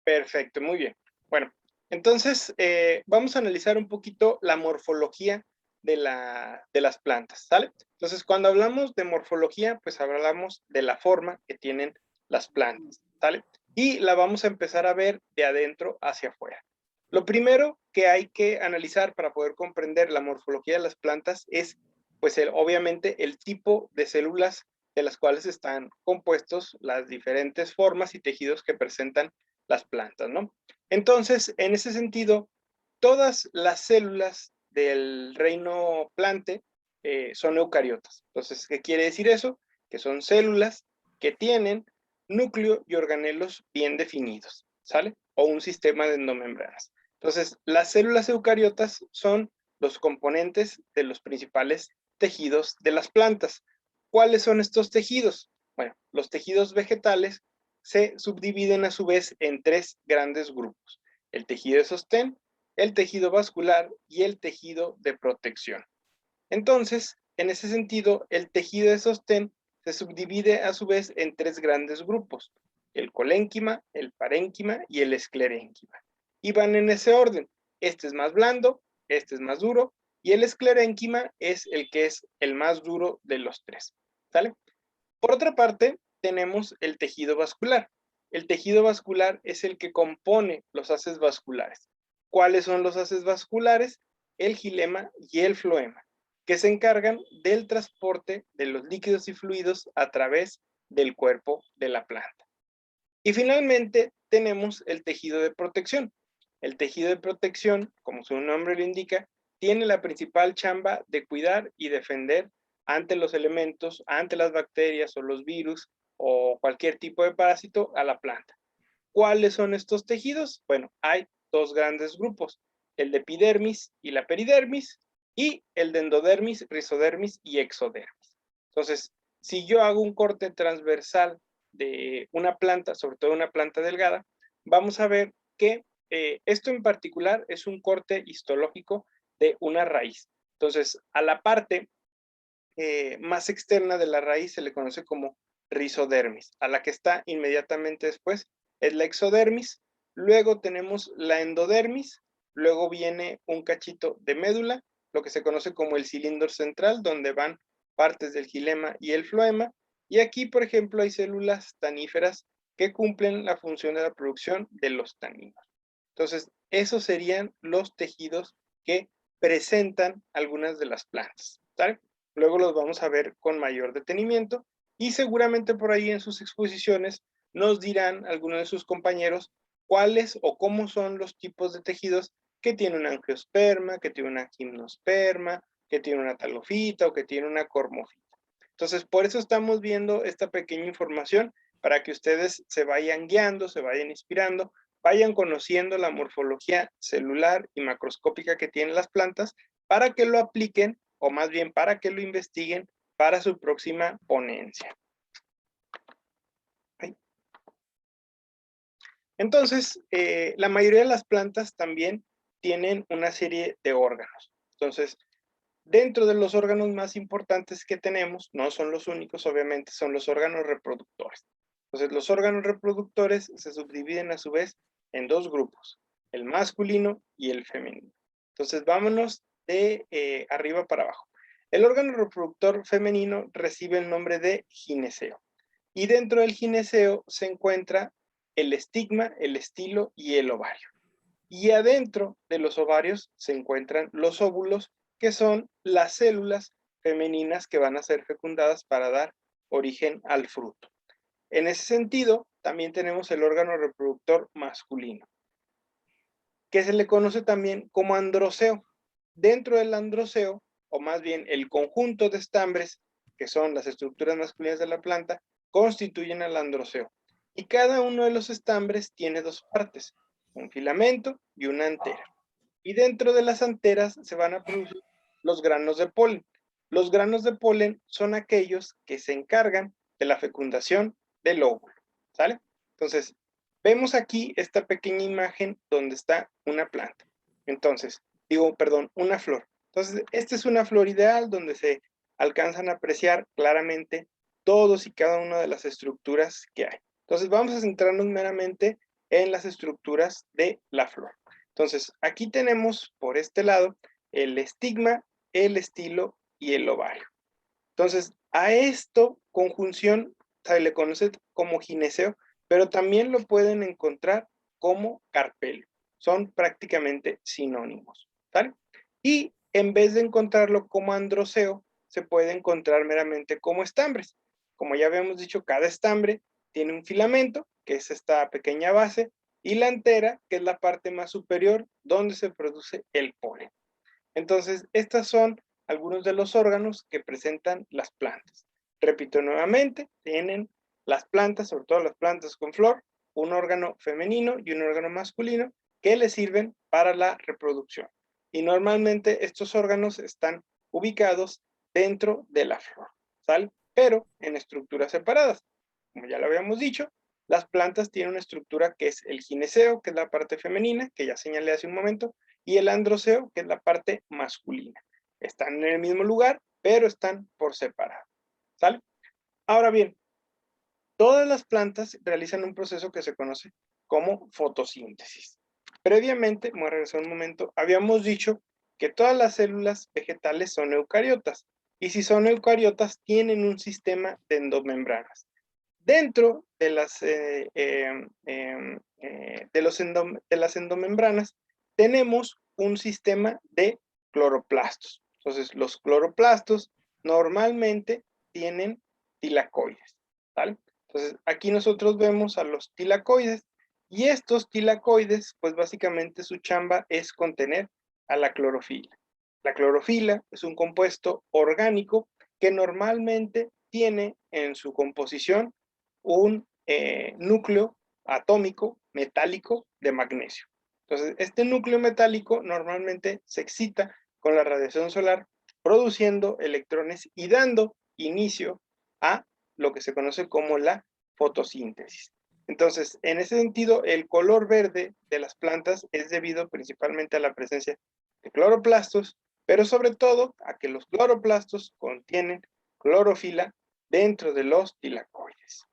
Perfecto, muy bien. Bueno, entonces vamos a analizar un poquito la morfología de las plantas, ¿sale? Entonces, cuando hablamos de morfología, pues hablamos de la forma que tienen las plantas, ¿sale? Y la vamos a empezar a ver de adentro hacia afuera. Lo primero que hay que analizar para poder comprender la morfología de las plantas es, pues, obviamente, el tipo de células de las cuales están compuestos las diferentes formas y tejidos que presentan las plantas, ¿no? Entonces, en ese sentido, todas las células del reino plante son eucariotas. Entonces, ¿qué quiere decir eso? Que son células que tienen núcleo y organelos bien definidos, ¿sale? O un sistema de endomembranas. Entonces, las células eucariotas son los componentes de los principales tejidos de las plantas. ¿Cuáles son estos tejidos? Bueno, los tejidos vegetales se subdividen a su vez en tres grandes grupos: el tejido de sostén, el tejido vascular y el tejido de protección. Entonces, en ese sentido, el tejido de sostén se subdivide a su vez en tres grandes grupos: el colénquima, el parénquima y el esclerénquima. Y van en ese orden: este es más blando, este es más duro, y el esclerénquima es el que es el más duro de los tres, ¿sale? Por otra parte, tenemos el tejido vascular. El tejido vascular es el que compone los haces vasculares. ¿Cuáles son los haces vasculares? El xilema y el floema, que se encargan del transporte de los líquidos y fluidos a través del cuerpo de la planta. Y finalmente tenemos el tejido de protección. El tejido de protección, como su nombre lo indica, tiene la principal chamba de cuidar y defender ante los elementos, ante las bacterias o los virus o cualquier tipo de parásito a la planta. ¿Cuáles son estos tejidos? Bueno, hay dos grandes grupos: el de epidermis y la peridermis, y el de endodermis, rizodermis y exodermis. Entonces, si yo hago un corte transversal de una planta, sobre todo una planta delgada, vamos a ver que esto en particular es un corte histológico de una raíz. Entonces, a la parte más externa de la raíz se le conoce como rizodermis. A la que está inmediatamente después es la exodermis. Luego tenemos la endodermis. Luego viene un cachito de médula, lo que se conoce como el cilindro central, donde van partes del xilema y el floema. Y aquí, por ejemplo, hay células taníferas que cumplen la función de la producción de los taninos. Entonces, esos serían los tejidos que presentan algunas de las plantas, ¿sabes? Luego los vamos a ver con mayor detenimiento y seguramente por ahí en sus exposiciones nos dirán algunos de sus compañeros cuáles o cómo son los tipos de tejidos que tiene una angiosperma, que tiene una gimnosperma, que tiene una talofita o que tiene una cormofita. Entonces, por eso estamos viendo esta pequeña información para que ustedes se vayan guiando, se vayan inspirando, vayan conociendo la morfología celular y macroscópica que tienen las plantas para que lo apliquen, o más bien para que lo investiguen para su próxima ponencia. Entonces, la mayoría de las plantas también tienen una serie de órganos. Entonces, dentro de los órganos más importantes que tenemos, no son los únicos, obviamente, son los órganos reproductores. Entonces, los órganos reproductores se subdividen a su vez en dos grupos: el masculino y el femenino. Entonces, vámonos de arriba para abajo. El órgano reproductor femenino recibe el nombre de gineceo. Y dentro del gineceo se encuentra el estigma, el estilo y el ovario. Y adentro de los ovarios se encuentran los óvulos, que son las células femeninas que van a ser fecundadas para dar origen al fruto. En ese sentido, también tenemos el órgano reproductor masculino, que se le conoce también como androceo. Dentro del androceo, o más bien el conjunto de estambres, que son las estructuras masculinas de la planta, constituyen al androceo. Y cada uno de los estambres tiene dos partes: un filamento y una antera. Y dentro de las anteras se van a producir los granos de polen. Los granos de polen son aquellos que se encargan de la fecundación del óvulo, ¿sale? Entonces, vemos aquí esta pequeña imagen donde está una planta. Entonces, perdón, una flor. Entonces, esta es una flor ideal donde se alcanzan a apreciar claramente todos y cada una de las estructuras que hay. Entonces, vamos a centrarnos meramente en las estructuras de la flor. Entonces, aquí tenemos por este lado el estigma, el estilo y el ovario. Entonces, a esto conjunción se le conoce como gineceo, pero también lo pueden encontrar como carpelo. Son prácticamente sinónimos, ¿vale? Y en vez de encontrarlo como androceo, se puede encontrar meramente como estambres. Como ya habíamos dicho, cada estambre tiene un filamento, que es esta pequeña base, y la antera, que es la parte más superior donde se produce el polen. Entonces, estos son algunos de los órganos que presentan las plantas. Repito nuevamente, tienen las plantas, sobre todo las plantas con flor, un órgano femenino y un órgano masculino que les sirven para la reproducción. Y normalmente estos órganos están ubicados dentro de la flor, ¿sale? Pero en estructuras separadas. Como ya lo habíamos dicho, las plantas tienen una estructura que es el gineceo, que es la parte femenina, que ya señalé hace un momento, y el androceo, que es la parte masculina. Están en el mismo lugar, pero están por separado, ¿sale? Ahora bien, todas las plantas realizan un proceso que se conoce como fotosíntesis. Previamente, voy a regresar un momento, habíamos dicho que todas las células vegetales son eucariotas, y si son eucariotas, tienen un sistema de endomembranas. Dentro de las endomembranas tenemos un sistema de cloroplastos. Entonces, los cloroplastos normalmente tienen tilacoides, ¿vale? Entonces, aquí nosotros vemos a los tilacoides y estos tilacoides, pues básicamente su chamba es contener a la clorofila. La clorofila es un compuesto orgánico que normalmente tiene en su composición un núcleo atómico metálico de magnesio. Entonces, este núcleo metálico normalmente se excita con la radiación solar, produciendo electrones y dando inicio a lo que se conoce como la fotosíntesis. Entonces, en ese sentido, el color verde de las plantas es debido principalmente a la presencia de cloroplastos, pero sobre todo a que los cloroplastos contienen clorofila dentro de los tilacoides.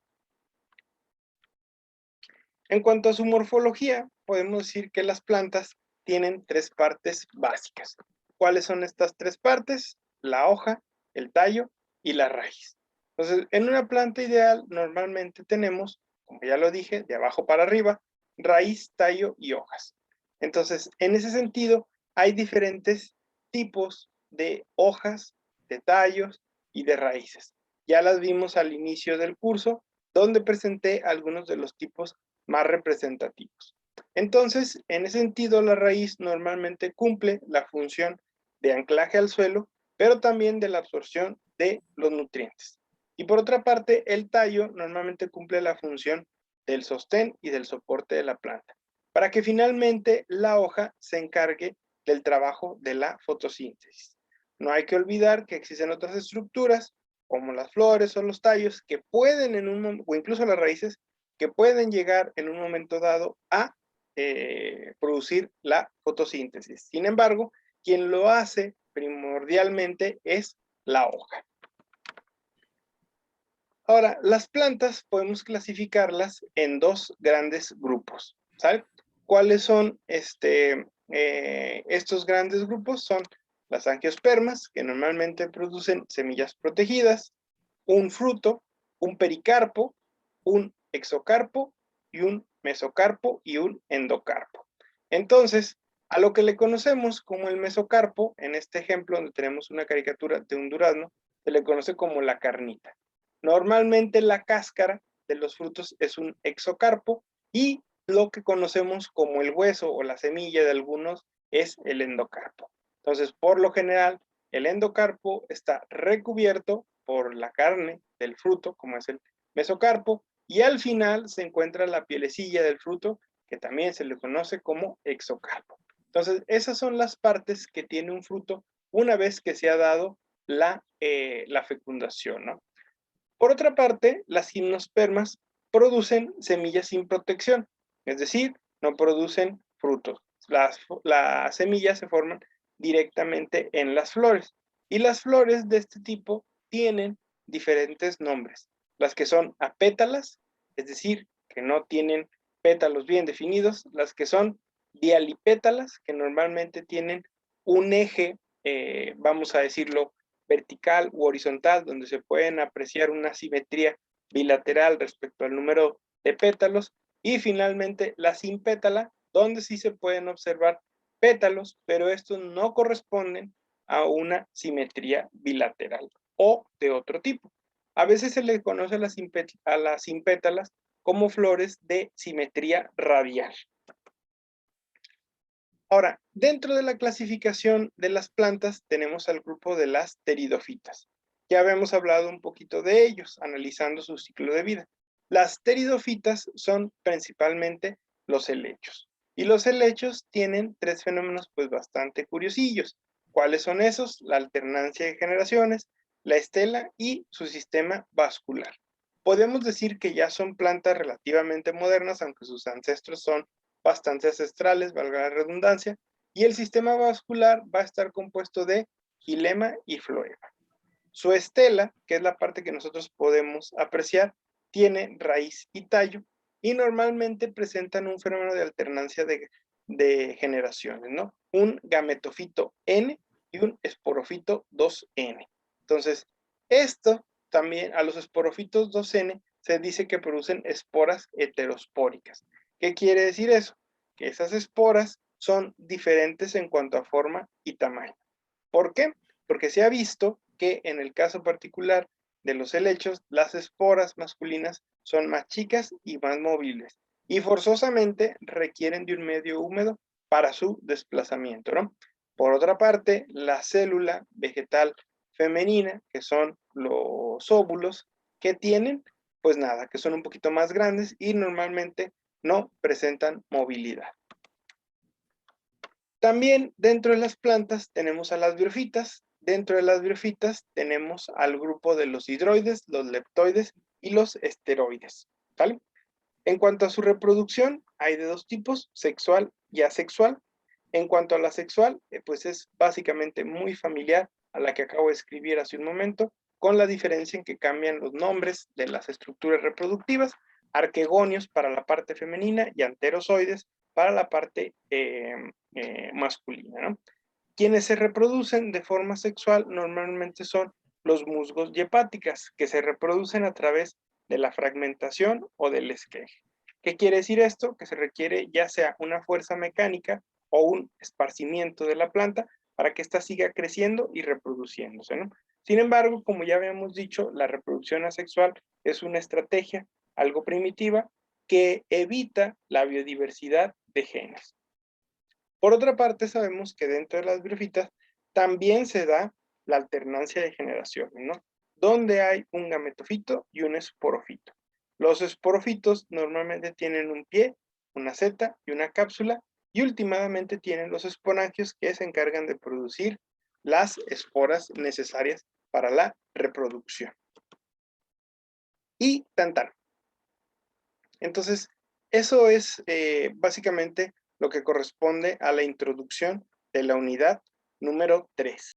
En cuanto a su morfología, podemos decir que las plantas tienen tres partes básicas. ¿Cuáles son estas tres partes? La hoja, el tallo y la raíz. Entonces, en una planta ideal normalmente tenemos, como ya lo dije, de abajo para arriba, raíz, tallo y hojas. Entonces, en ese sentido, hay diferentes tipos de hojas, de tallos y de raíces. Ya las vimos al inicio del curso, donde presenté algunos de los tipos más representativos. Entonces, en ese sentido, la raíz normalmente cumple la función de anclaje al suelo, pero también de la absorción de los nutrientes. Y por otra parte, el tallo normalmente cumple la función del sostén y del soporte de la planta, para que finalmente la hoja se encargue del trabajo de la fotosíntesis. No hay que olvidar que existen otras estructuras, como las flores o los tallos, que pueden o incluso las raíces, que pueden llegar en un momento dado a producir la fotosíntesis. Sin embargo, quien lo hace primordialmente es la hoja. Ahora, las plantas podemos clasificarlas en dos grandes grupos, ¿sabes? ¿Cuáles son estos grandes grupos? Son las angiospermas, que normalmente producen semillas protegidas, un fruto, un pericarpo, un exocarpo y un mesocarpo y un endocarpo. Entonces, a lo que le conocemos como el mesocarpo, en este ejemplo donde tenemos una caricatura de un durazno, se le conoce como la carnita. Normalmente la cáscara de los frutos es un exocarpo y lo que conocemos como el hueso o la semilla de algunos es el endocarpo. Entonces, por lo general, el endocarpo está recubierto por la carne del fruto, como es el mesocarpo, y al final se encuentra la pielecilla del fruto, que también se le conoce como exocarpo. Entonces, esas son las partes que tiene un fruto una vez que se ha dado la fecundación, ¿no? Por otra parte, las gimnospermas producen semillas sin protección, es decir, no producen frutos. Las semillas se forman directamente en las flores y las flores de este tipo tienen diferentes nombres. Las que son apétalas, es decir, que no tienen pétalos bien definidos, las que son dialipétalas, que normalmente tienen un eje, vamos a decirlo, vertical u horizontal, donde se pueden apreciar una simetría bilateral respecto al número de pétalos, y finalmente la simpétala, donde sí se pueden observar pétalos, pero estos no corresponden a una simetría bilateral o de otro tipo. A veces se le conoce a las simpétalas como flores de simetría radial. Ahora, dentro de la clasificación de las plantas tenemos al grupo de las pteridofitas. Ya habíamos hablado un poquito de ellos, analizando su ciclo de vida. Las pteridofitas son principalmente los helechos. Y los helechos tienen tres fenómenos pues bastante curiosillos. ¿Cuáles son esos? La alternancia de generaciones, la estela y su sistema vascular. Podemos decir que ya son plantas relativamente modernas, aunque sus ancestros son bastante ancestrales, valga la redundancia, y el sistema vascular va a estar compuesto de xilema y floema. Su estela, que es la parte que nosotros podemos apreciar, tiene raíz y tallo, y normalmente presentan un fenómeno de alternancia de generaciones, ¿no? Un gametofito N y un esporofito 2N. Entonces, esto también, a los esporofitos 2N se dice que producen esporas heterospóricas. ¿Qué quiere decir eso? Que esas esporas son diferentes en cuanto a forma y tamaño. ¿Por qué? Porque se ha visto que en el caso particular de los helechos, las esporas masculinas son más chicas y más móviles, y forzosamente requieren de un medio húmedo para su desplazamiento, ¿no? Por otra parte, la célula vegetal femenina, que son los óvulos, que tienen, pues nada, que son un poquito más grandes y normalmente no presentan movilidad. También dentro de las plantas tenemos a las briófitas. Dentro de las briófitas tenemos al grupo de los hidroides, los leptoides y los esteroides. ¿Vale? En cuanto a su reproducción, hay de dos tipos, sexual y asexual. En cuanto a la sexual, pues es básicamente muy familiar a la que acabo de escribir hace un momento, con la diferencia en que cambian los nombres de las estructuras reproductivas, arquegonios para la parte femenina y anterozoides para la parte masculina, ¿no? Quienes se reproducen de forma sexual normalmente son los musgos y hepáticas, que se reproducen a través de la fragmentación o del esqueje. ¿Qué quiere decir esto? Que se requiere ya sea una fuerza mecánica o un esparcimiento de la planta para que ésta siga creciendo y reproduciéndose, ¿no? Sin embargo, como ya habíamos dicho, la reproducción asexual es una estrategia algo primitiva que evita la biodiversidad de genes. Por otra parte, sabemos que dentro de las briófitas también se da la alternancia de generaciones, ¿no? Donde hay un gametofito y un esporofito. Los esporofitos normalmente tienen un pie, una seta y una cápsula, y últimamente tienen los esporangios que se encargan de producir las esporas necesarias para la reproducción. Y tan. Entonces, eso es básicamente lo que corresponde a la introducción de la unidad número 3.